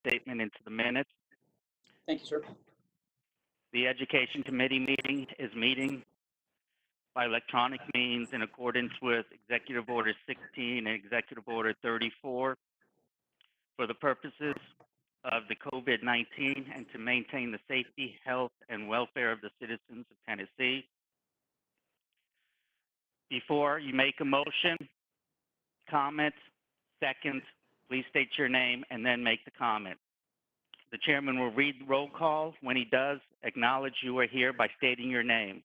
statement into the minutes. Thank you, sir. The Education Committee is meeting by electronic means in accordance with Executive Order 16 and Executive Order 34 for the purposes of the COVID-19 and to maintain the safety, health, and welfare of the citizens of Tennessee. Before you make a motion, comment, second, please state your name and then make the comment. The chairman will read the roll call. When he does, acknowledge you are here by stating your name.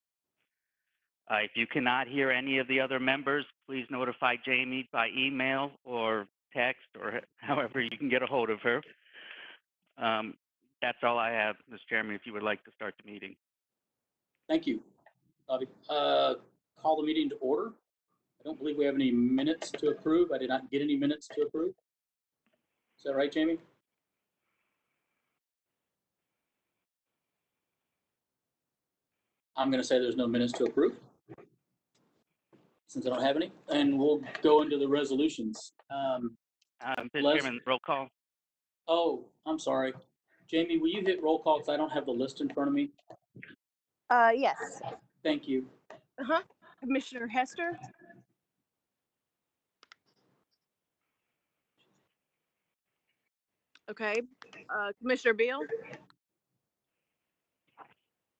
If you cannot hear any of the other members, please notify Jamie by email or text or however you can get a hold of her. That's all I have, Mr. Chairman, if you would like to start the meeting. Thank you, Bobby. Call the meeting to order. I don't believe we have any minutes to approve. I did not get any minutes to approve. Is that right, Jamie? I'm going to say there's no minutes to approve since I don't have any, and we'll go into the resolutions. Mr. Chairman, roll call. Oh, I'm sorry. Jamie, will you hit roll call because I don't have the list in front of me? Yes. Thank you. Commissioner Hester? Okay. Commissioner Beal?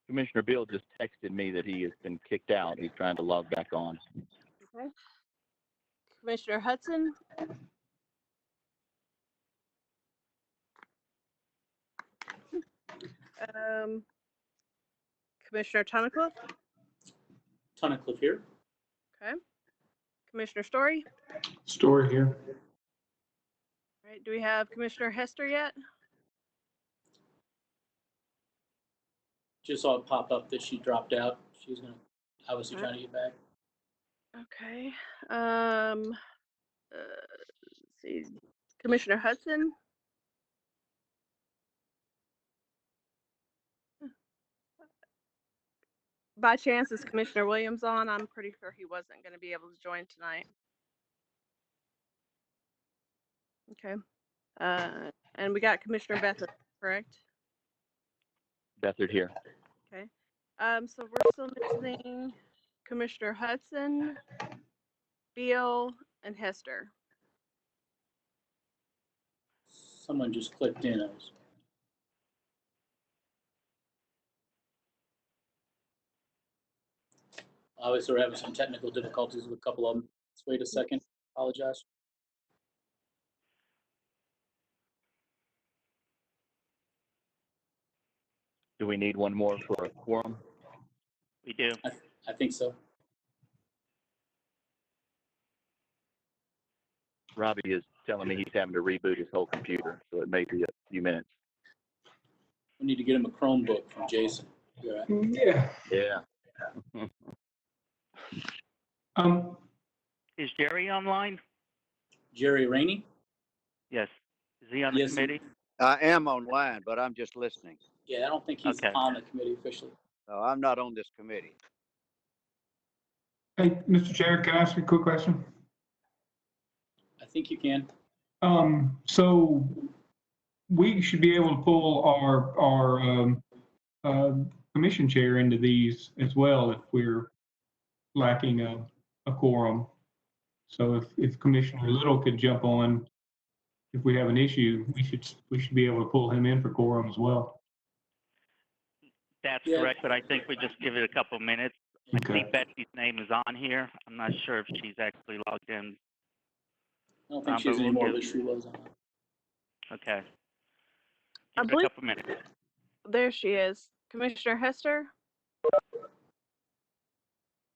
Commissioner Bill just texted me that he has been kicked out. He's trying to log back on. Okay. Commissioner Hudson? Commissioner Tunnicliffe? Tunnicliffe here. Okay. Commissioner Story? Story here. All right. Do we have Commissioner Hester yet? Just saw it pop up that she dropped out. She's going to obviously trying to get back. Okay. Let's see. Commissioner Hudson? By chance, is Commissioner Williams on? I'm pretty sure he wasn't going to be able to join tonight. Okay. And we got Commissioner Bethard, correct? Bethard here. Okay. So we're still missing Commissioner Hudson, Beal, and Hester. Someone just clicked in. Obviously, we're having some technical difficulties with a couple of them. Let's wait a second. Apologize. Do we need one more for a quorum? We do. I think so. Robbie is telling me he's having to reboot his whole computer, so it may be a few minutes. We need to get him a Chromebook from Jason. Yeah. Yeah. Is Jerry online? Jerry Rainey? Yes. Is he on the Yes. committee? I am online, but I'm just listening. Yeah, I don't think he's Okay. on the committee officially. No, I'm not on this committee. Hey, Mr. Chair, can I ask you a quick question? I think you can. So we should be able to pull our commission chair into these as well if we're lacking a quorum. So if Commissioner Little could jump on, if we have an issue, we should be able to pull him in for quorum as well. That's Yeah. correct, but I think we just give it a couple minutes. I Okay. see Betsy's name is on here. I'm not sure if she's actually logged in. I don't think But she's we'll anymore, give- but she was on. Okay. I Give it a believe couple minutes. there she is. Commissioner Hester?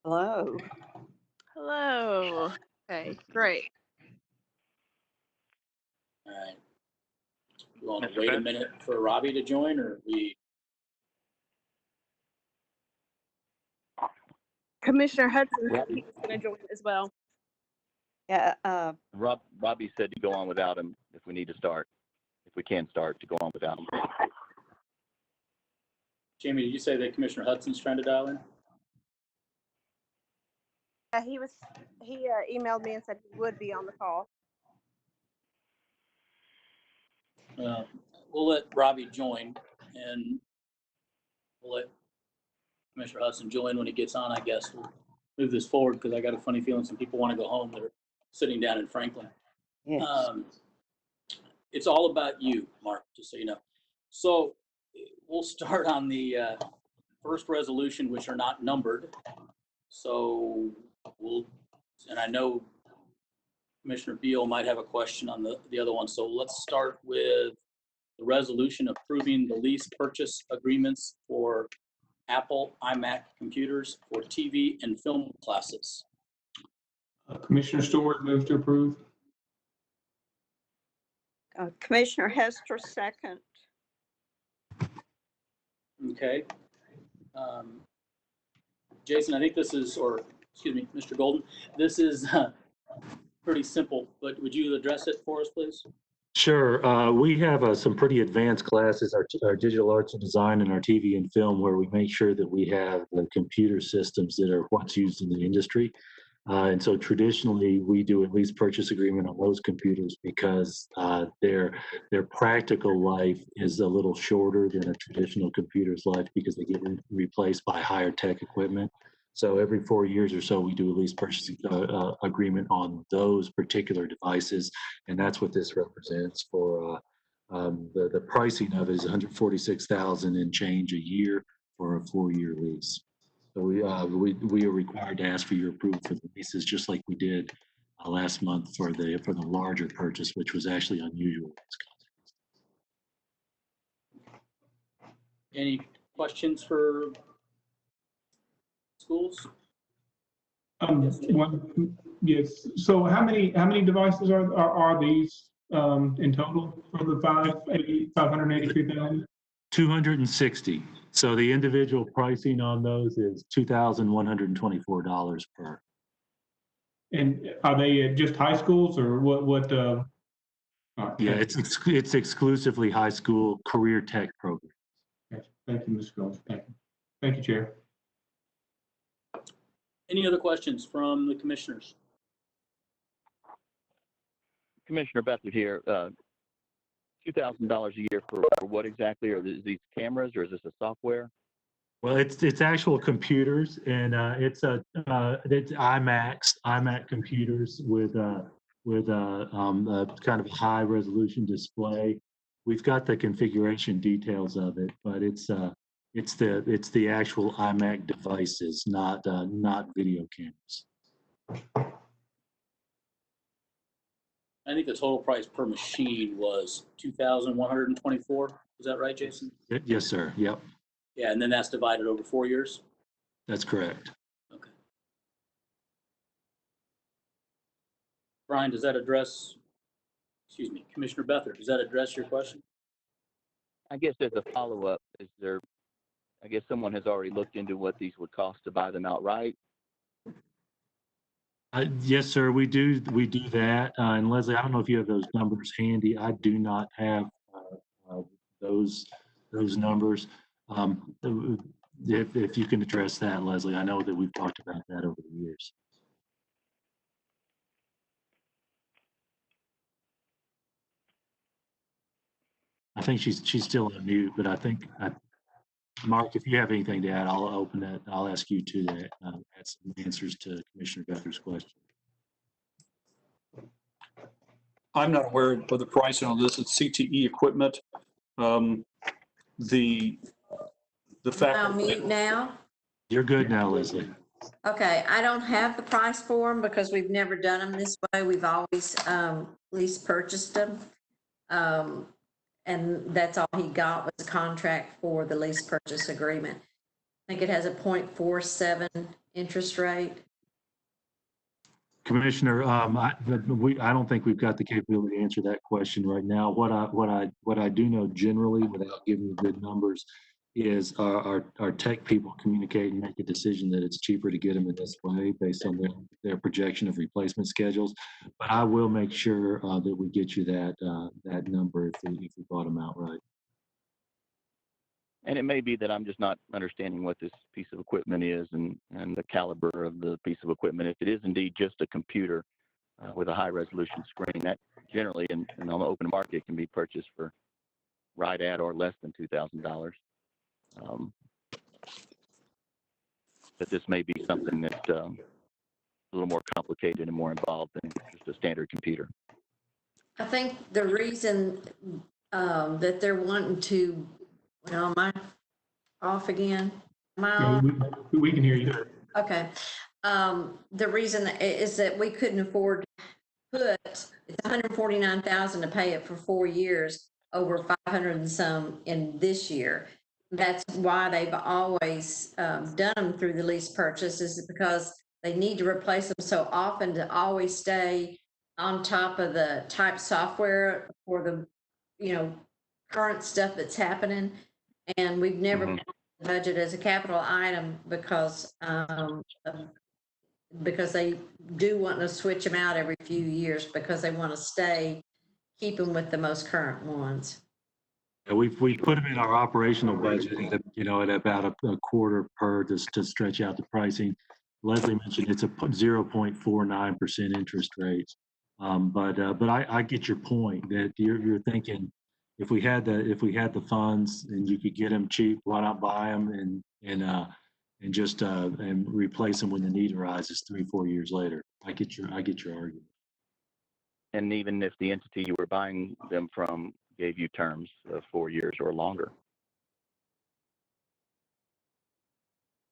Hello. Hello. Okay, great. All right. You want to Mr. wait a Beth? minute for Robbie to join, or we? Commissioner Hudson said he was going to join as well. Yeah. Robbie said to go on without him if we need to start. If we can start, to go on without him. Jamie, did you say that Commissioner Hudson's trying to dial in? He emailed me and said he would be on the call. we'll let Robbie join, and we'll let Commissioner Hudson join when he gets on, I guess. We'll move this forward because I got a funny feeling some people want to go home. They're sitting down in Franklin. yes. It's all about you, Mark, just so you know. So we'll start on the first resolution, which are not numbered. So and I know Commissioner Beal might have a question on the other one. So let's start with the resolution approving the lease purchase agreements for Apple iMac computers for TV and film classes. Commissioner Stewart moves to approve. Commissioner Hester, second. Okay. Jason, I think this is, or excuse me, Mr. Golden, this is pretty simple, but would you address it for us, please? Sure. We have some pretty advanced classes, our digital arts and design and our TV and film, where we make sure that we have the computer systems that are what's used in the industry. And so traditionally, we do a lease purchase agreement on those computers because their practical life is a little shorter than a traditional computer's life because they get replaced by higher tech equipment. So every 4 years or so, we do a lease purchase agreement on those particular devices, and that's what this represents. For the pricing of it is $146,000 and change a year for a 4-year lease. So we are required to ask for your approval for the leases, just like we did last month for the larger purchase, which was actually unusual. Any questions for schools? Yes. So how many devices are these in total for the 583,000? 260. So the individual pricing on those is $2,124 per. And are they just high schools or what? Yeah, it's exclusively high school career tech program. Thank you, Mr. Gold. Thank you, Chair. Any other questions from the commissioners? Commissioner Beathard here. $2,000 a year for what exactly? Are these cameras or is this a software? Well, it's actual computers, and it's iMac computers with a kind of high resolution display. We've got the configuration details of it, but it's the actual iMac devices, not video cameras. I think the total price per machine was $2,124. Is that right, Jason? Yes, sir. Yep, Yeah, and then that's divided over 4 years? that's correct. Okay. Brian, does that address, excuse me, Commissioner Beathard, does that address your question? I guess as a follow-up, I guess someone has already looked into what these would cost to buy them outright. Yes, sir. We do that. And Leslie, I don't know if you have those numbers handy. I do not have those numbers. If you can address that, Leslie, I know that we've talked about that over the years. I think she's still on mute, but I think Mark, if you have anything to add, I'll open it. I'll ask you to add some answers to Commissioner Beathard's question. I'm not aware of the pricing on this. It's CTE equipment. The fact. I'll mute now. You're good now, Leslie. Okay, I don't have the price for them because we've never done them this way. We've always lease purchased them. And that's all he got was a contract for the lease purchase agreement. I think it has a 0.47 interest rate. Commissioner, I don't think we've got the capability to answer that question right now. What I do know generally, without giving you good numbers, is our tech people communicate and make a decision that it's cheaper to get them in this way based on their projection of replacement schedules. But I will make sure that we get you that number if we brought them outright. And it may be that I'm just not understanding what this piece of equipment is and the caliber of the piece of equipment. If it is indeed just a computer with a high resolution screen, that generally on the open market can be purchased for right at or less than $2,000. But this may be something that a little more complicated and more involved than just a standard computer. I think the reason that they're wanting to, well, am I off again? Am I No, on? we can hear you. Okay. The reason is that we couldn't afford to put, it's $149,000 to pay it for 4 years, over 500 and some in this year. That's why they've always done them through the lease purchase, is because they need to replace them so often to always stay on top of the type software for the, current stuff that's happening. And we've never Mhm. budget as a capital item because they do want to switch them out every few years because they want to keep them with the most current ones. Yeah, we've put them in our operational budget, at about a quarter per to stretch out the pricing. Leslie mentioned it's a 0.49% interest rate. But I get your point that you're thinking if we had the funds and you could get them cheap, why not buy them and just and replace them when the need arises 3-4 years later. I get your argument. And even if the entity you were buying them from gave you terms of 4 years or longer.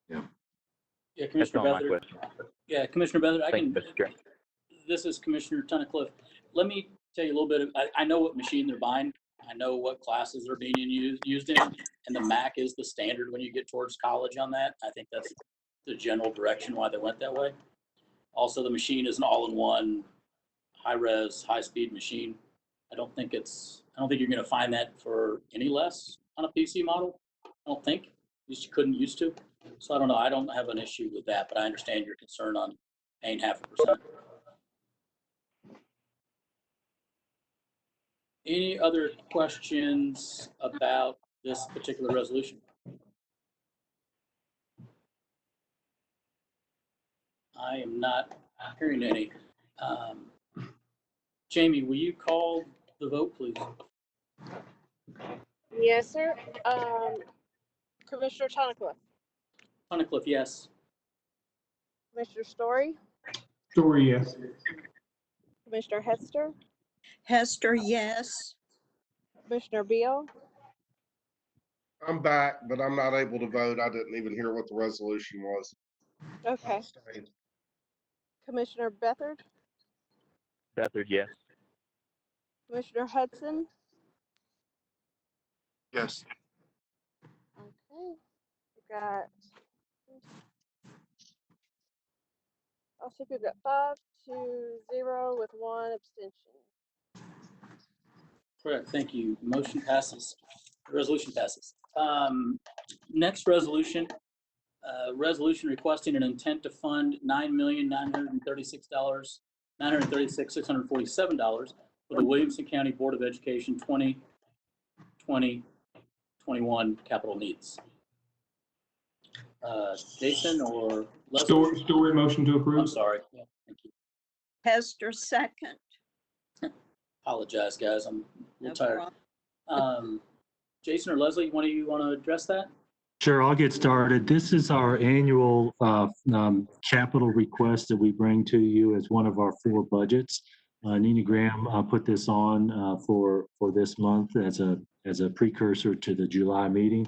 Yeah, That's Commissioner all my Beathard. question. Yeah, Commissioner Beathard, Thank you, Mr. Chair. This is Commissioner Tunnicliffe. Let me tell you a little bit I know what machine they're buying. I know what classes they're being used in, and the Mac is the standard when you get towards college on that. I think that's the general direction why they went that way. Also, the machine is an all-in-one, high-res, high-speed machine. I don't think you're going to find that for any less on a PC model. I don't think. At least you couldn't used to. So I don't know. I don't have an issue with that, but I understand your concern on paying 0.5%. Any other questions about this particular resolution? I am not hearing any. Jamie, will you call the vote, please? Yes, sir. Commissioner Tunnicliffe, Tunnicliffe, yes. Commissioner Story, Story, yes. Commissioner Hester, Hester, yes. Commissioner Beal, I'm back, but I'm not able to vote. I didn't even hear what the resolution was. okay. Abstained. Commissioner Beathard, Beathard, yes. Commissioner Hudson. Yes. Okay. We got, I think we've got 5-0 with 1 abstention. Correct. Thank you. Motion passes. Resolution passes. Next resolution. Resolution requesting an intent to fund $9,936,647 for the Williamson County Board of Education 2020-21 capital needs. Jason or Leslie? Story motion to approve. I'm sorry. Yeah, thank you. Hester, second. Apologize, guys. I'm a No little tired. problem. Jason or Leslie, one of you want to address that? Sure, I'll get started. This is our annual capital request that we bring to you as one of our 4 budgets. Nina Graham put this on for this month as a precursor to the July meeting.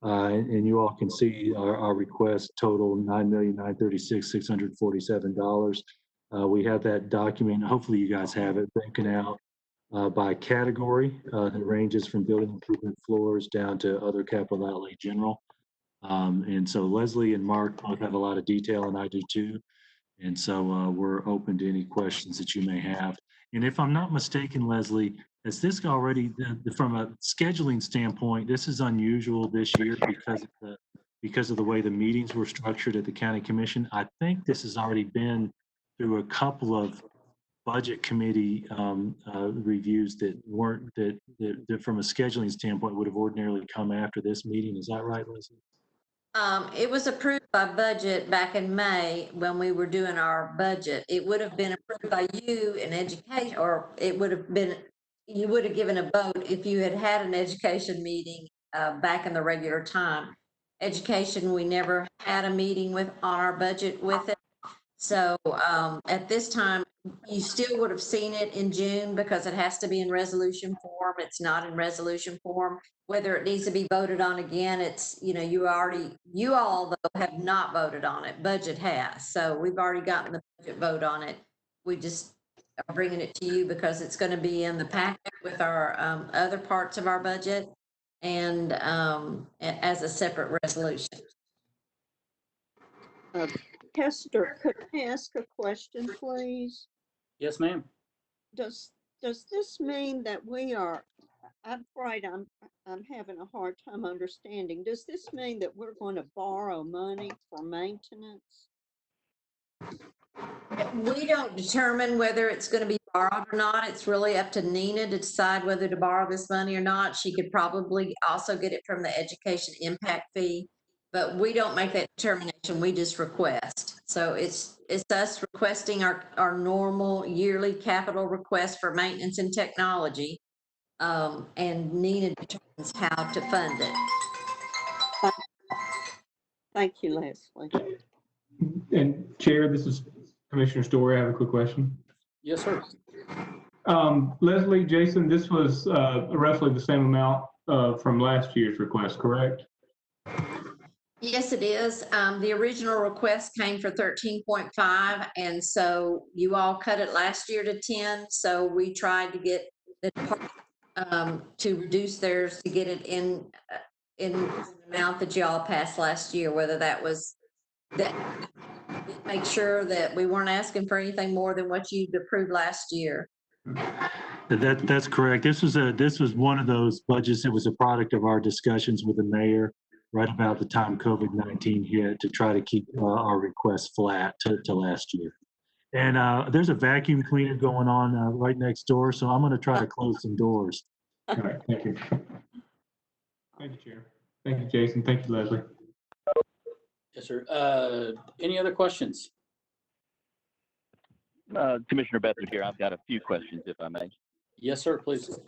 And you all can see our request total $9,936,647. We have that document. Hopefully you guys have it broken out by category. It ranges from building improvement floors down to other capital outlay general. And so Leslie and Mark both have a lot of detail, and I do too. And so we're open to any questions that you may have. And if I'm not mistaken, Leslie, is this already, from a scheduling standpoint, this is unusual this year because of the way the meetings were structured at the county commission. I think this has already been through a couple of budget committee reviews that weren't, that from a scheduling standpoint would have ordinarily come after this meeting. Is that right, Leslie? It was approved by budget back in May when we were doing our budget. It would have been approved by you in education, or it would have been you would have given a vote if you had had an education meeting back in the regular time. Education, we never had a meeting with on our budget with it. So at this time, you still would have seen it in June because it has to be in resolution form. It's not in resolution form. Whether it needs to be voted on again, it's, you know, you all though have not voted on it. Budget has. So we've already gotten the budget vote on it. We just are bringing it to you because it's going to be in the packet with our other parts of our budget and as a separate resolution. Hester, could I ask a question, please? Yes, ma'am. Does this mean that we are, I'm afraid I'm having a hard time understanding. Does this mean that we're going to borrow money for maintenance? We don't determine whether it's going to be borrowed or not. It's really up to Nina to decide whether to borrow this money or not. She could probably also get it from the education impact fee, but we don't make that determination. We just request. So it's us requesting our normal yearly capital request for maintenance and technology. And Nina determines how to fund it. Thank you, Leslie. And Chair, this is Commissioner Story. I have a quick question. Yes, sir. Leslie, Jason, this was roughly the same amount from last year's request, correct? Yes, it is. The original request came for 13.5, and so you all cut it last year to 10. So we tried to get the department to reduce theirs to get it in the amount that you all passed last year. Whether that was that, make sure that we weren't asking for anything more than what you approved last year. That's correct. This was one of those budgets that was a product of our discussions with the mayor right about the time COVID-19 hit to try to keep our requests flat to last year. And there's a vacuum cleaner going on right next door, so I'm going to try to close some doors. All right, thank you. Thank you, Chair. Thank you, Jason. Thank you, Leslie. Yes, sir. Any other questions? Commissioner Beckford here. I've got a few questions, if I may. Yes, sir, please.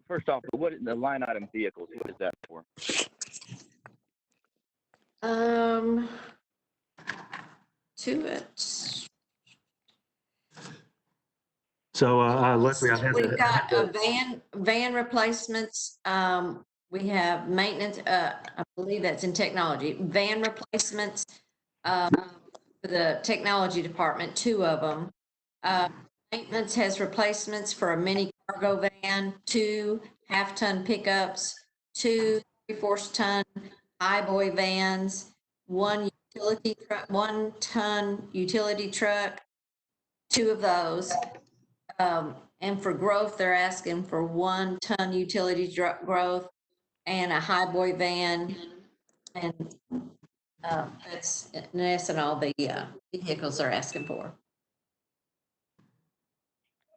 First off, what the line item vehicles? What is that for? To it. So Leslie, I have We've got van replacements. We have maintenance. I believe that's in technology. Van replacements for the technology department, 2 of them. Maintenance has replacements for a mini cargo van, 2 half-ton pickups, 2 3/4-ton highboy vans, 1 utility truck, 1-ton utility truck, 2 of those. And for growth, they're asking for 1-ton utility growth and a highboy van. And that's in essence all the vehicles they're asking for.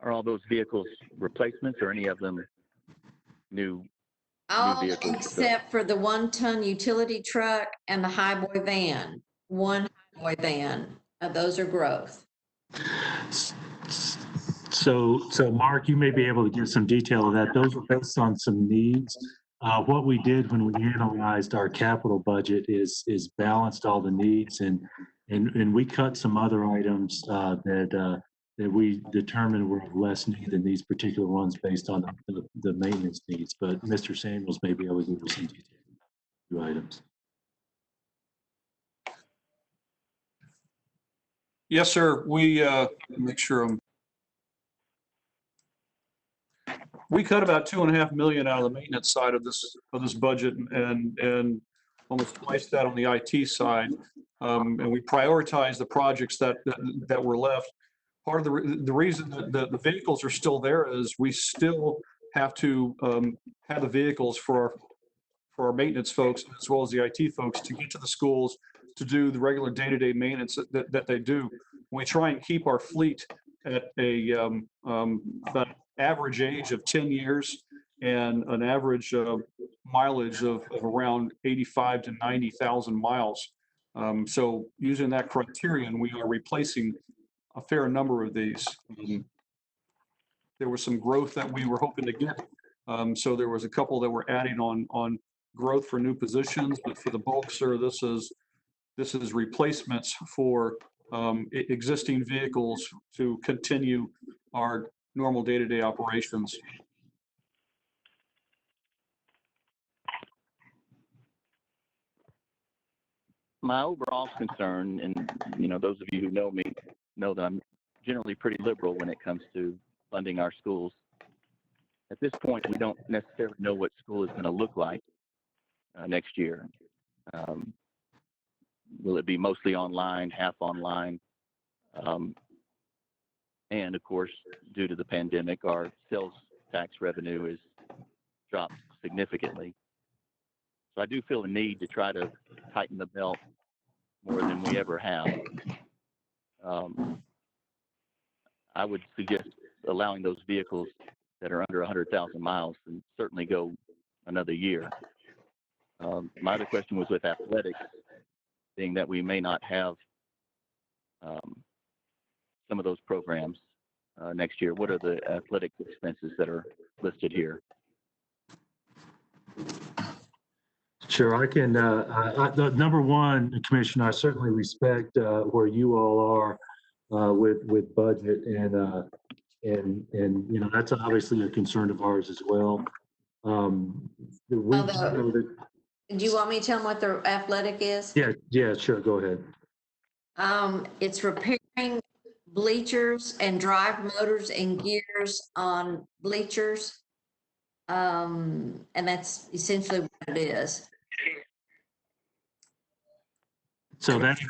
Are all those vehicles replacements or any of them new vehicles? Except for the 1-ton utility truck and the highboy van. 1 highboy van. Those are growth. So Mark, you may be able to give some detail of that. Those are based on some needs. What we did when we analyzed our capital budget is balanced all the needs and we cut some other items that we determined were of less need than these particular ones based on the maintenance needs. But Mr. Samuels may be able to give us some detail on 2 items. Yes, sir. We make sure we cut about $2.5 million out of the maintenance side of this budget, and almost twice that on the IT side. And we prioritize the projects that were left. Part of the reason that the vehicles are still there is we still have to have the vehicles for our maintenance folks as well as the IT folks to get to the schools to do the regular day-to-day maintenance that they do. We try and keep our fleet at about average age of 10 years and an average mileage of around 85 to 90,000 miles. So using that criterion, we are replacing a fair number of these. There was some growth that we were hoping to get. So there was a couple that were adding on growth for new positions, but for the bulk, sir, this is replacements for existing vehicles to continue our normal day-to-day operations. My overall concern, and those of you who know me know that I'm generally pretty liberal when it comes to funding our schools. At this point, we don't necessarily know what school is going to look like next year. Will it be mostly online, half online? And of course, due to the pandemic, our sales tax revenue is dropped significantly. So I do feel a need to try to tighten the belt more than we ever have. I would suggest allowing those vehicles that are under 100,000 miles and certainly go another year. My other question was with athletics, being that we may not have some of those programs next year. What are the athletic expenses that are listed here? Sure, I can. Number one, Commissioner, I certainly respect where you all are with budget, and that's obviously a concern of ours as well. Do you want me to tell them what the athletic is? Yeah, sure. Go ahead. It's repairing bleachers and drive motors and gears on bleachers. And that's essentially what it is. So that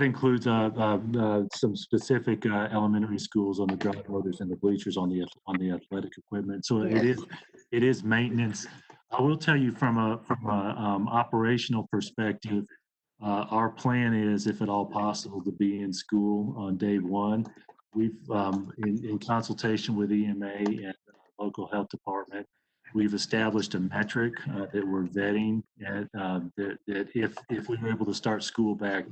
includes some specific elementary schools on the drive motors and the bleachers on the athletic equipment. So Yes. it is maintenance. I will tell you from a operational perspective, our plan is, if at all possible, to be in school on day one. We've in consultation with EMA and the local health department, we've established a metric that we're vetting, and that if we were able to start school back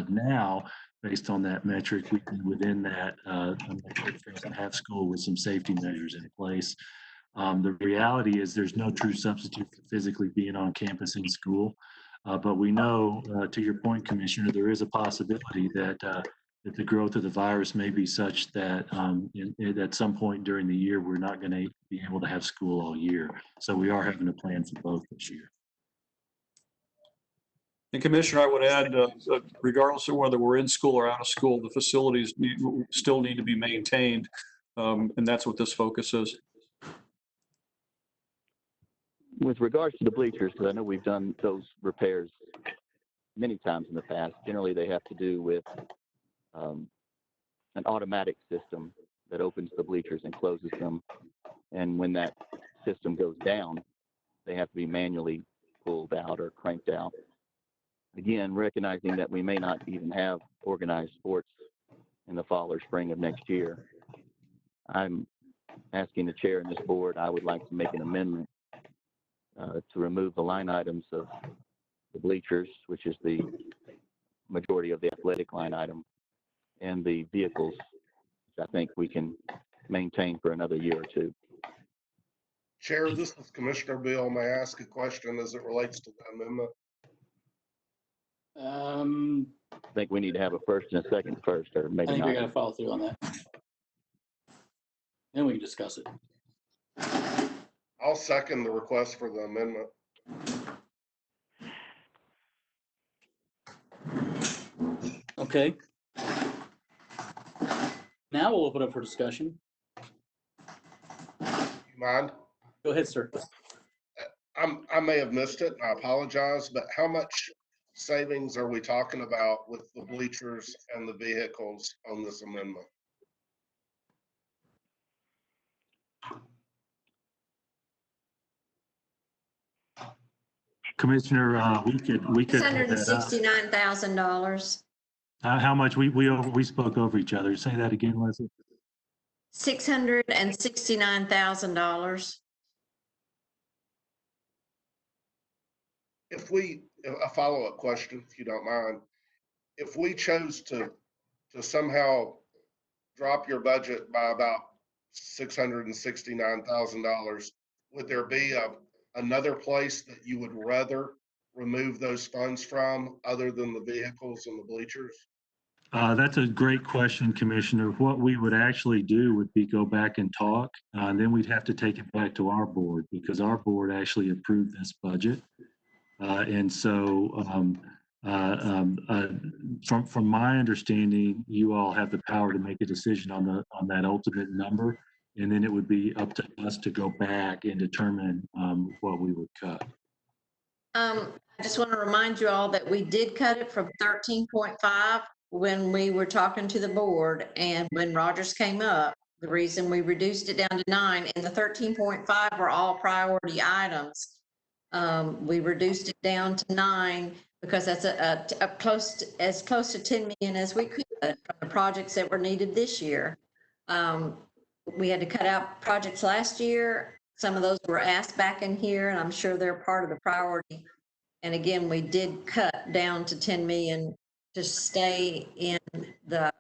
now, based on that metric, we can within that metric for us to have school with some safety measures in place. The reality is there's no true substitute for physically being on campus in school, but we know, to your point, Commissioner, there is a possibility that the growth of the virus may be such that at some point during the year, we're not going to be able to have school all year. So we are having a plan for both this year. And Commissioner, I would add, regardless of whether we're in school or out of school, the facilities still need to be maintained. And that's what this focus is. With regards to the bleachers, because I know we've done those repairs many times in the past, generally they have to do with an automatic system that opens the bleachers and closes them. And when that system goes down, they have to be manually pulled out or cranked out. Again, recognizing that we may not even have organized sports in the fall or spring of next year, I'm asking the chair and this board, I would like to make an amendment to remove the line items of the bleachers, which is the majority of the athletic line item, and the vehicles, which I think we can maintain for another year or two. Chair, this is Commissioner Bill. May I ask a question as it relates to the amendment? I think we need to have a first and a second first, or I maybe think we not. gotta follow through on that. Then we can discuss it. I'll second the request for the amendment. Okay. Now we'll open up for discussion. You mind? Go ahead, sir. I may have missed it. I apologize, but how much savings are we talking about with the bleachers and the vehicles on this amendment? Commissioner, we could add that up. $669,000. How much we spoke over each other. Say that again, Leslie. $669,000. A follow-up question, if you don't mind, if we chose to somehow drop your budget by about $669,000, would there be another place that you would rather remove those funds from other than the vehicles and the bleachers? That's a great question, Commissioner. What we would actually do would be go back and talk, and then we'd have to take it back to our board because our board actually approved this budget. And so from my understanding, you all have the power to make a decision on that ultimate number, and then it would be up to us to go back and determine what we would cut. I just want to remind you all that we did cut it from 13.5 when we were talking to the board, and when Rogers came up, the reason we reduced it down to 9, and the 13.5 were all priority items. We reduced it down to 9 because that's as close to 10 million as we could from the projects that were needed this year. We had to cut out projects last year. Some of those were asked back in here, and I'm sure they're part of the priority. And again, we did cut down to 10 million to stay in the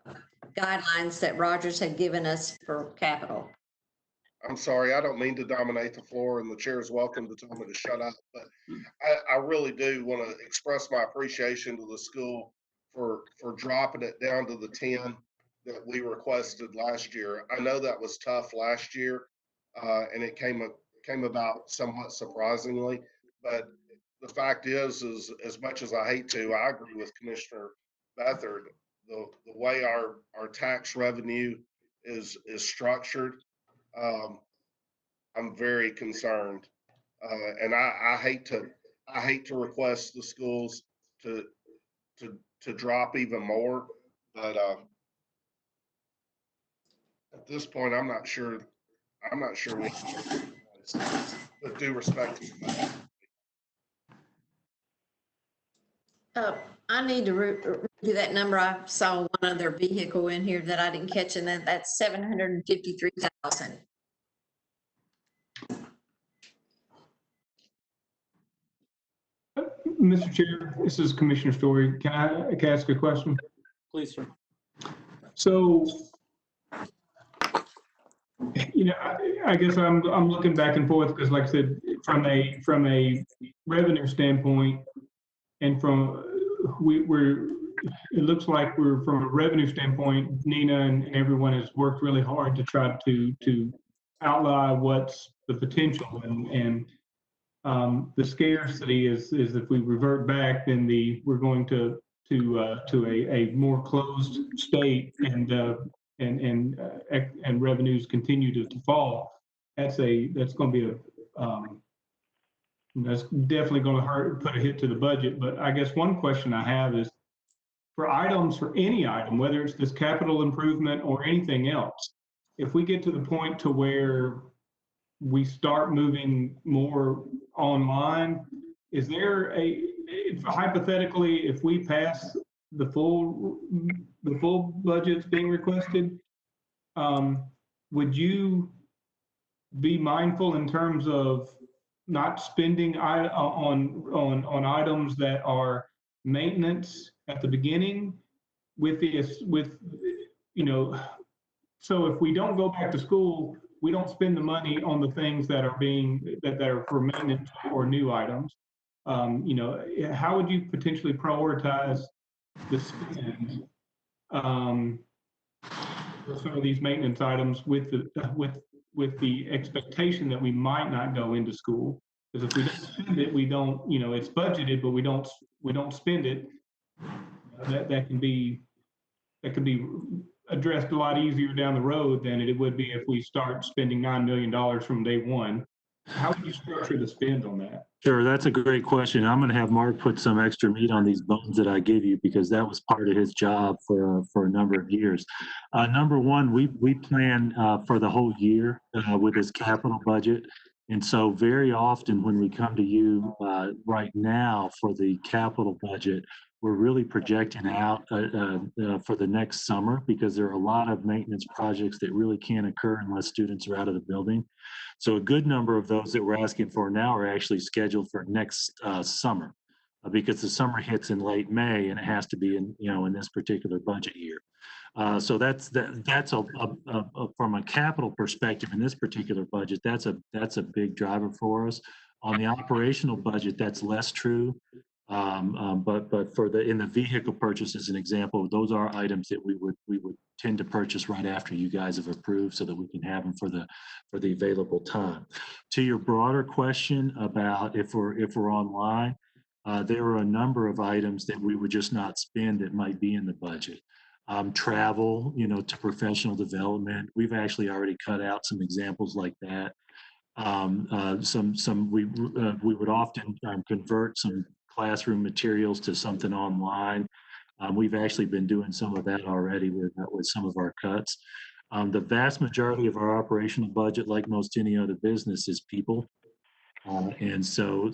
guidelines that Rogers had given us for capital. I'm sorry, I don't mean to dominate the floor, and the chair is welcome to tell me to shut up, but I really do want to express my appreciation to the school for dropping it down to the 10 that we requested last year. I know that was tough last year, and it came about somewhat surprisingly, but the fact is as much as I hate to, I agree with Commissioner Beathard. The way our tax revenue is structured, I'm very concerned, and I hate to request the schools to drop even more, but at this point, I'm not sure we, with due respect to I need to review that number. I saw one other vehicle in here that I didn't catch, and that's 753,000. Mr. Chair, this is Commissioner Story. Can I ask a question? Please, sir. So, I guess I'm looking back and forth because, like I said, from a revenue standpoint, and it looks like we're from a revenue standpoint, Nina and everyone has worked really hard to try to outline what's the potential, and the scarcity is if we revert back, then we're going to a more closed state, and revenues continue to fall. That's going to be that's definitely going to put a hit to the budget. But I guess one question I have is for any item, whether it's this capital improvement or anything else, if we get to the point to where we start moving more online, is there hypothetically, if we pass the full budgets being requested, would you be mindful in terms of not spending on items that are maintenance at the beginning so if we don't go back to school, we don't spend the money on the things that are for maintenance or new items. How would you potentially prioritize the spend for some of these maintenance items with the expectation that we might not go into school? Because if we don't spend it, we don't. It's budgeted, but we don't spend it. That can be addressed a lot easier down the road than it would be if we start spending $9 million from day one. How would you structure the spend on that? Sure, that's a great question. I'm going to have Mark put some extra meat on these bones that I gave you because that was part of his job for a number of years. Number one, we plan for the whole year with his capital budget. And so very often when we come to you right now for the capital budget, we're really projecting out for the next summer because there are a lot of maintenance projects that really can't occur unless students are out of the building. So a good number of those that we're asking for now are actually scheduled for next summer. because the summer hits in late May and it has to be in, in this particular budget year. So that's from a capital perspective in this particular budget, that's a big driver for us. On the operational budget, that's less true. But in the vehicle purchase, as an example, those are items that we would tend to purchase right after you guys have approved, so that we can have them for the available time. To your broader question about if we're online, there are a number of items that we would just not spend that might be in the budget. Travel, to professional development. We've actually already cut out some examples like that. We would often convert some classroom materials to something online. We've actually been doing some of that already with some of our cuts. The vast majority of our operational budget, like most any other business, is people. And so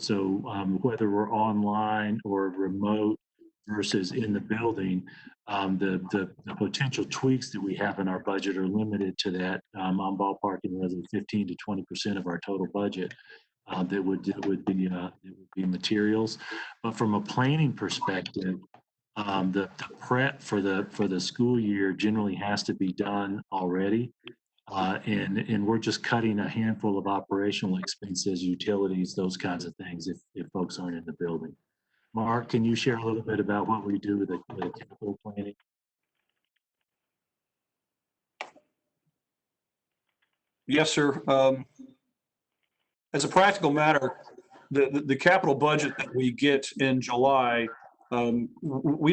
whether we're online or remote versus in the building, the potential tweaks that we have in our budget are limited to that. I'm ballparking whether 15 to 20% of our total budget that would be materials. But from a planning perspective, the prep for the school year generally has to be done already. And we're just cutting a handful of operational expenses, utilities, those kinds of things if folks aren't in the building. Mark, can you share a little bit about what we do with the capital planning? Yes, sir. As a practical matter, the capital budget that we get in July, we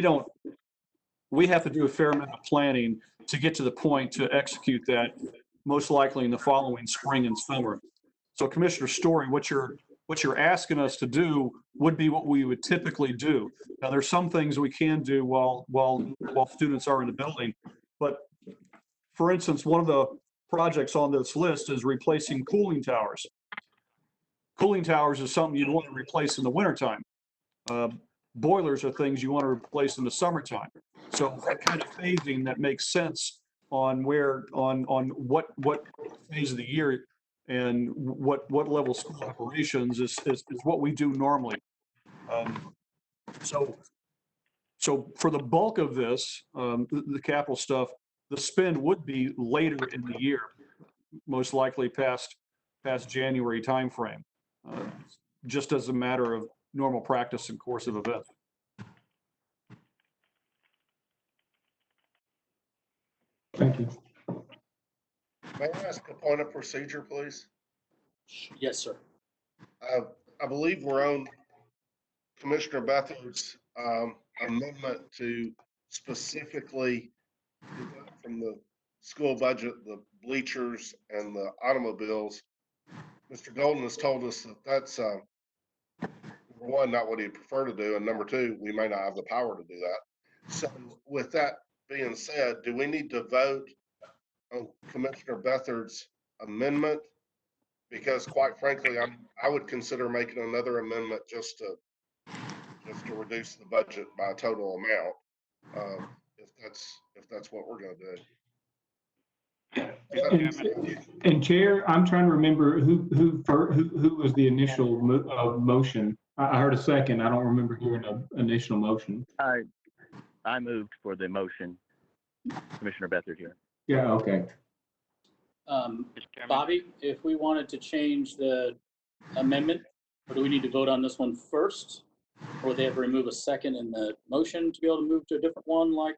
have to do a fair amount of planning to get to the point to execute that, most likely in the following spring and summer. So Commissioner Story, what you're asking us to do would be what we would typically do. Now, there's some things we can do while students are in the building, but for instance, one of the projects on this list is replacing cooling towers. Cooling towers is something you'd want to replace in the wintertime. Boilers are things you want to replace in the summertime. So that kind of phasing that makes sense on what phase of the year and what level of school operations is what we do normally. So for the bulk of this, the capital stuff, the spend would be later in the year, most likely past January timeframe, just as a matter of normal practice and course of events. Thank you. May I ask a point of procedure, please? Yes, sir. I believe we're on Commissioner Beathard's amendment to specifically deduct from the school budget, the bleachers and the automobiles. Mr. Golden has told us that that's, number one, not what he'd prefer to do, and number two, we may not have the power to do that. So with that being said, do we need to vote on Commissioner Beathard's amendment? Because quite frankly, I would consider making another amendment just to reduce the budget by a total amount, if that's what we're gonna do. And Chair, I'm trying to remember who was the initial motion. I heard a second. I don't remember hearing an initial motion. I moved for the motion. Commissioner Beathard here. Yeah, okay. Bobby, if we wanted to change the amendment, or do we need to vote on this one first? Or would they have to remove a second in the motion to be able to move to a different one, like?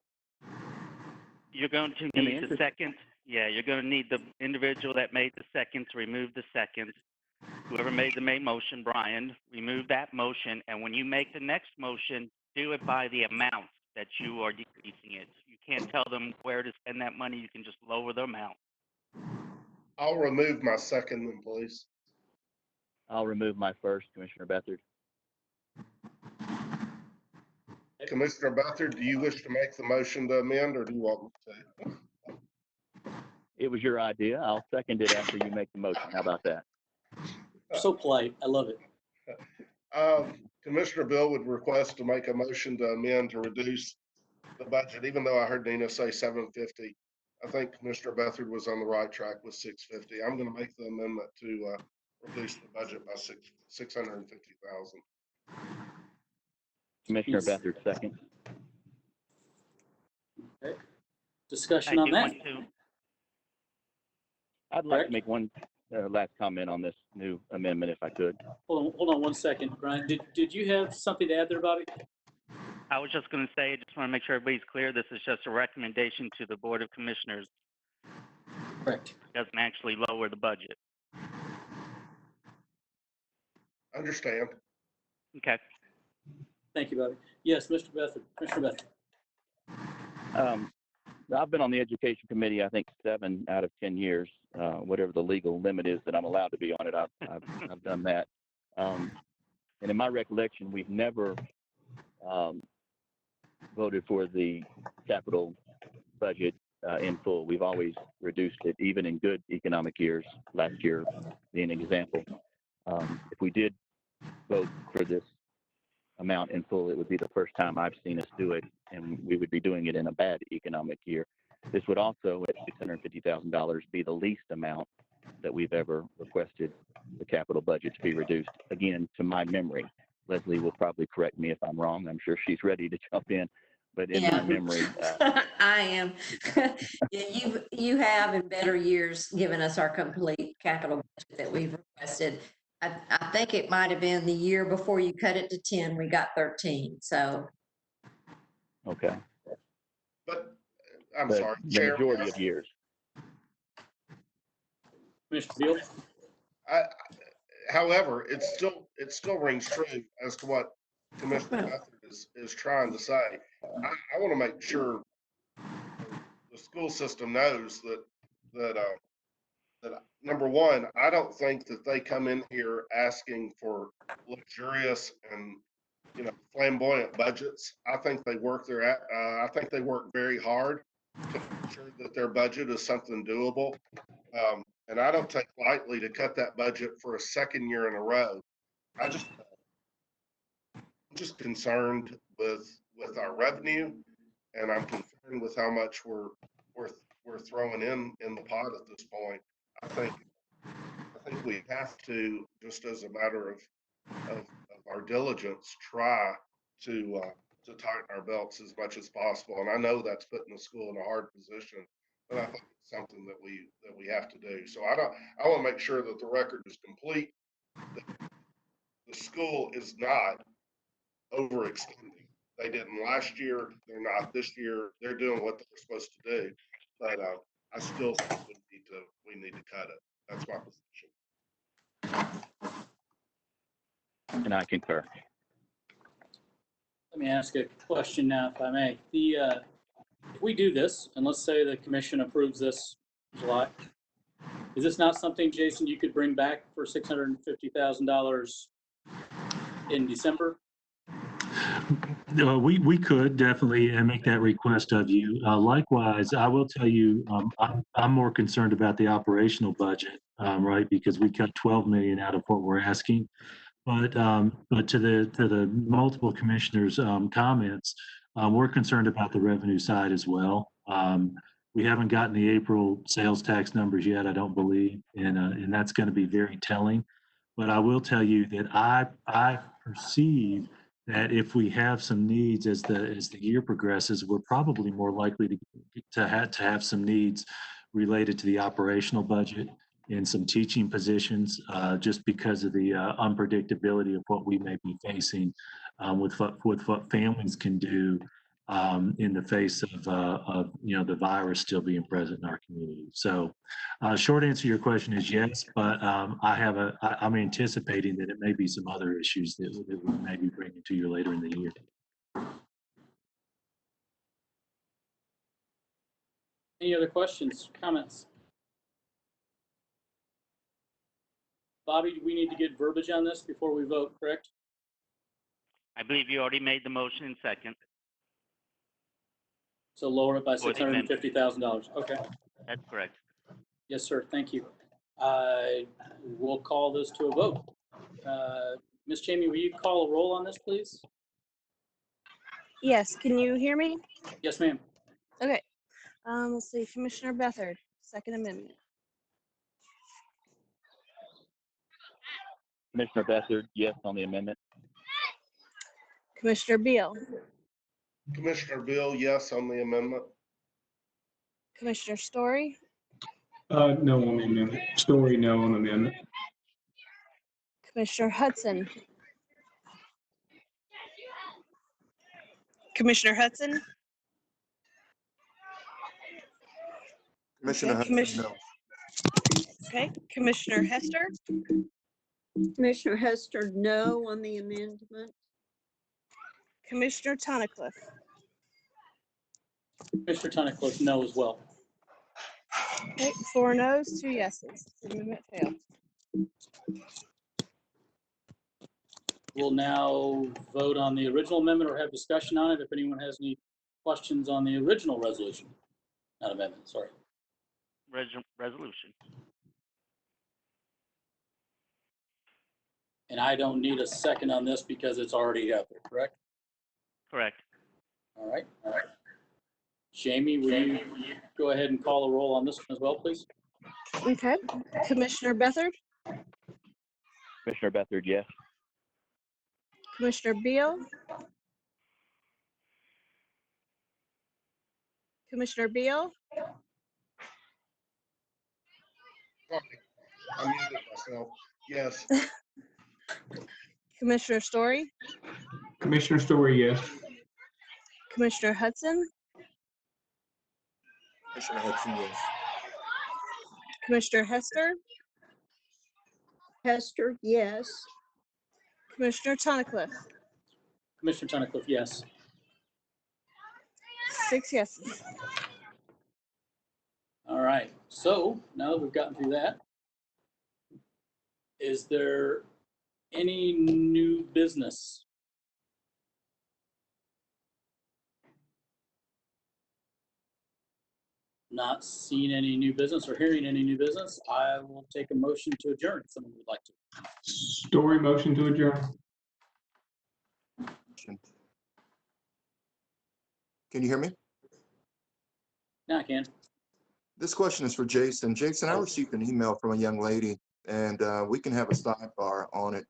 You're going to need the second. Yeah, you're going to need the individual that made the second to remove the second. Whoever made the main motion, Brian, remove that motion. And when you make the next motion, do it by the amount that you are decreasing it. You can't tell them where to spend that money. You can just lower the amount. I'll remove my second then, please. I'll remove my first, Commissioner Beathard. Commissioner Beathard, do you wish to make the motion to amend, or do you want me to? It was your idea. I'll second it after you make the motion. How about that? So polite. I love it. Commissioner Bill would request to make a motion to amend to reduce the budget, even though I heard Nina say 750. I think Commissioner Beathard was on the right track with 650. I'm going to make the amendment to reduce the budget by $650,000. Commissioner Yes. Beathard, second. Okay. Discussion I on do that? want to, I'd like Correct. to make one last comment on this new amendment, if I could. Hold on 1 second, Brian. Did you have something to add there, Bobby? I was just going to say, I just want to make sure everybody's clear. This is just a recommendation to the Board of Commissioners. Correct. It doesn't actually lower the budget. Understand. Okay. Thank you, Bobby. Yes, Mr. Bethard, Commissioner Bethard. I've been on the Education Committee, I think 7 out of 10 years, whatever the legal limit is that I'm allowed to be on it. I've done that. And in my recollection, we've never voted for the capital budget in full. We've always reduced it, even in good economic years, last year being an example. If we did vote for this amount in full, it would be the first time I've seen us do it, and we would be doing it in a bad economic year. This would also, at $650,000, be the least amount that we've ever requested the capital budget to be reduced. Again, to my memory, Leslie will probably correct me if I'm wrong. I'm sure she's ready to jump in, but in my memory, I am. Yeah, you have in better years given us our complete capital budget that we've requested. I think it might have been the year before you cut it to 10, we got 13, so. okay. But I'm But sorry, the Chair. majority of years. Commissioner Beal? However, it still rings true as to what Commissioner Beathard is trying to say. I want to make sure the school system knows that number one, I don't think that they come in here asking for luxurious and flamboyant budgets. I think they work I think they work very hard to ensure that their budget is something doable. And I don't take lightly to cut that budget for a second year in a row. I'm just concerned with our revenue, and I'm concerned with how much we're throwing in the pot at this point. I think we have to, just as a matter of our diligence, try to tighten our belts as much as possible. And I know that's putting the school in a hard position, but I think it's something that we have to do. So I want to make sure that the record is complete. That the school is not overextending. They didn't last year. They're not this year. They're doing what they're supposed to do. But I still think we need to cut it. That's my position. And I concur. Let me ask a question now, if I may. If we do this, and let's say the commission approves this in July, is this not something, Jason, you could bring back for $650,000 in December? We could definitely make that request of you. Likewise, I will tell you, I'm more concerned about the operational budget, right? Because we cut 12 million out of what we're asking. But to the multiple commissioners' comments, we're concerned about the revenue side as well. We haven't gotten the April sales tax numbers yet, I don't believe, and that's going to be very telling. But I will tell you that I perceive that if we have some needs as the year progresses, we're probably more likely to have some needs related to the operational budget in some teaching positions, just because of the unpredictability of what we may be facing with what families can do in the face of the virus still being present in our community. So, short answer to your question is yes, but I'm anticipating that it may be some other issues that we may be bringing to you later in the year. Any other questions, comments? Bobby, do we need to get verbiage on this before we vote, correct? I believe you already made the motion in second. So lower it by For the amendment. $650,000. Okay. That's correct. Yes, sir. Thank you. We'll call this to a vote. Ms. Jamie, will you call a roll on this, please? Yes, can you hear me? Yes, ma'am. Okay. Let's see, Commissioner Beathard, Second Amendment. Commissioner Beathard, yes on the amendment. Commissioner Beal, Commissioner Bill, yes on the amendment. Commissioner Story, No on the amendment. Story, no on the amendment. Commissioner Hudson. Commissioner Hudson. Commissioner Okay, Hudson, no. Okay, Commissioner Hester, Commissioner Hester, no on the amendment. Commissioner Tunnicliff. Commissioner Tunnicliff, no as well. Okay, 4 noes, 2 yeses. The amendment failed. We'll now vote on the original amendment or have discussion on it if anyone has any questions on the original resolution. Not amendment, sorry. Resolution. And I don't need a second on this because it's already out there, correct? Correct. All right. Jamie, will you go ahead and call a roll on this one as well, please? Okay, Commissioner Bethard, Commissioner Bethard, yes. Commissioner Beal, Commissioner Beal, Sorry, I muted myself. Yes. Commissioner Story, Commissioner Story, yes. Commissioner Hudson, Commissioner Hudson, yes. Commissioner Hester, Hester, yes. Commissioner Tunnicliff. Commissioner Tunnicliff, yes. 6 yeses. All right, so now that we've gotten through that, is there any new business? Not seeing any new business or hearing any new business, I will take a motion to adjourn if someone would like to. Story, motion to adjourn. Can you hear me? Now I can. This question is for Jason. Jason, I received an email from a young lady, and we can have a sidebar on it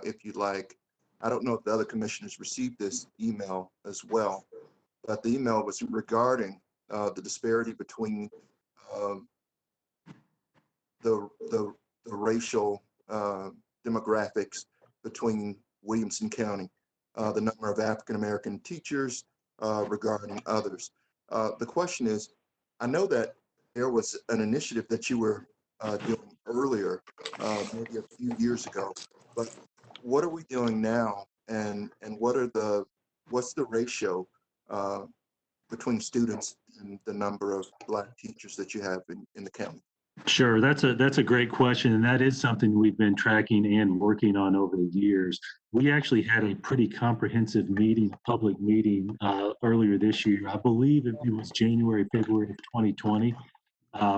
if you'd like. I don't know if the other commissioners received this email as well, but the email was regarding the disparity between the racial demographics between Williamson County, the number of African-American teachers regarding others. The question is, I know that there was an initiative that you were doing earlier, maybe a few years ago, but what are we doing now, and what's the ratio between students and the number of Black teachers that you have in the county? Sure, that's a great question, and that is something we've been tracking and working on over the years. We actually had a pretty comprehensive meeting, public meeting, earlier this year. I believe it was January, February of 2020,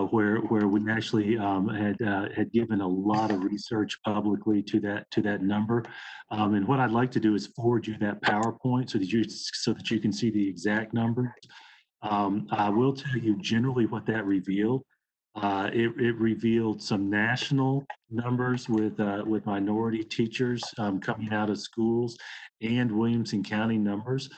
where we actually had given a lot of research publicly to that number. And what I'd like to do is forward you that PowerPoint so that you can see the exact numbers. I will tell you generally what that revealed. It revealed some national numbers with minority teachers coming out of schools and Williamson County numbers.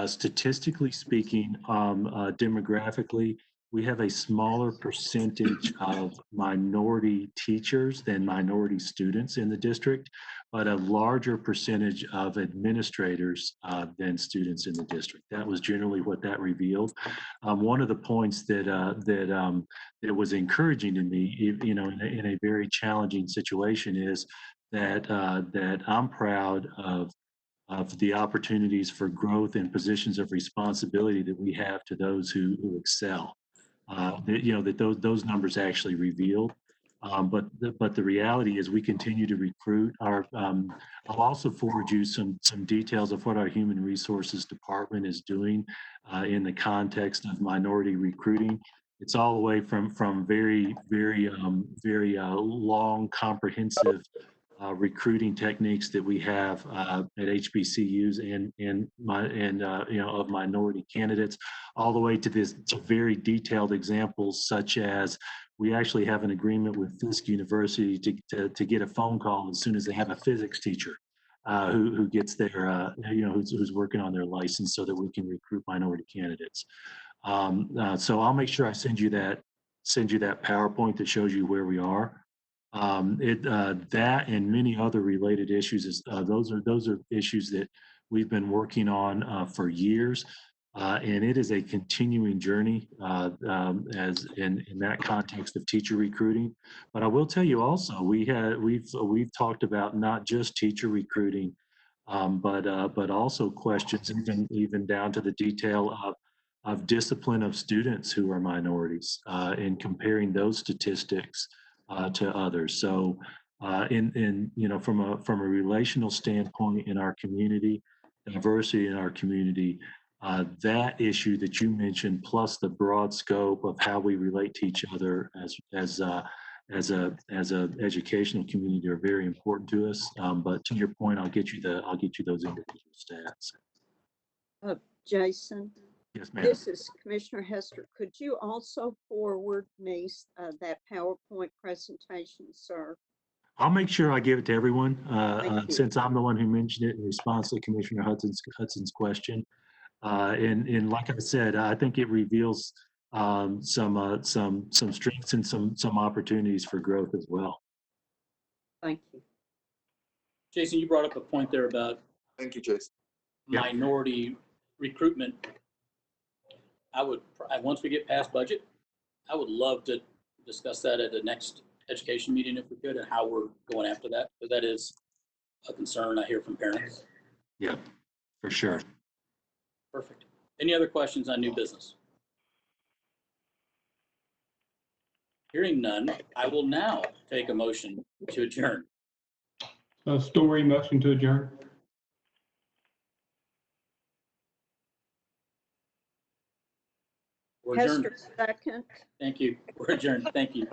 Statistically speaking, demographically, we have a smaller percentage of minority teachers than minority students in the district, but a larger percentage of administrators than students in the district. That was generally what that revealed. One of the points that was encouraging to me, you know, in a very challenging situation, is that I'm proud of the opportunities for growth and positions of responsibility that we have to those who excel. That those numbers actually revealed. But the reality is we continue to recruit. I'll also forward you some details of what our human resources department is doing in the context of minority recruiting. It's all the way from very long, comprehensive recruiting techniques that we have at HBCUs of minority candidates, all the way to very detailed examples, such as we actually have an agreement with Fisk University to get a phone call as soon as they have a physics teacher who gets their, who's working on their license so that we can recruit minority candidates. So I'll make sure I send you that PowerPoint that shows you where we are. That and many other related issues those are issues that we've been working on for years. And it is a continuing journey as in that context of teacher recruiting. But I will tell you also, we've talked about not just teacher recruiting, but also questions even down to the detail of discipline of students who are minorities and comparing those statistics to others. So from a relational standpoint in our community, diversity in our community, that issue that you mentioned, plus the broad scope of how we relate to each other as a educational community, are very important to us. But to your point, I'll get you those individual stats. Jason, Yes, ma'am. this is Commissioner Hester. Could you also forward me that PowerPoint presentation, sir? I'll make sure I give it to everyone Thank you. since I'm the one who mentioned it in response to Commissioner Hudson's question. And like I said, I think it reveals some strengths and some opportunities for growth as well. Thank you. Jason, you brought up a point there about Thank you, Jason. Yep. minority recruitment. Once we get past budget, I would love to discuss that at the next education meeting if we could, and how we're going after that, because that is a concern I hear from parents. Yeah, for sure. Perfect. Any other questions on new business? Hearing none, I will now take a motion to adjourn. Story, motion to adjourn. We're adjourned. Hester, second. Thank you. We're adjourned. Thank you.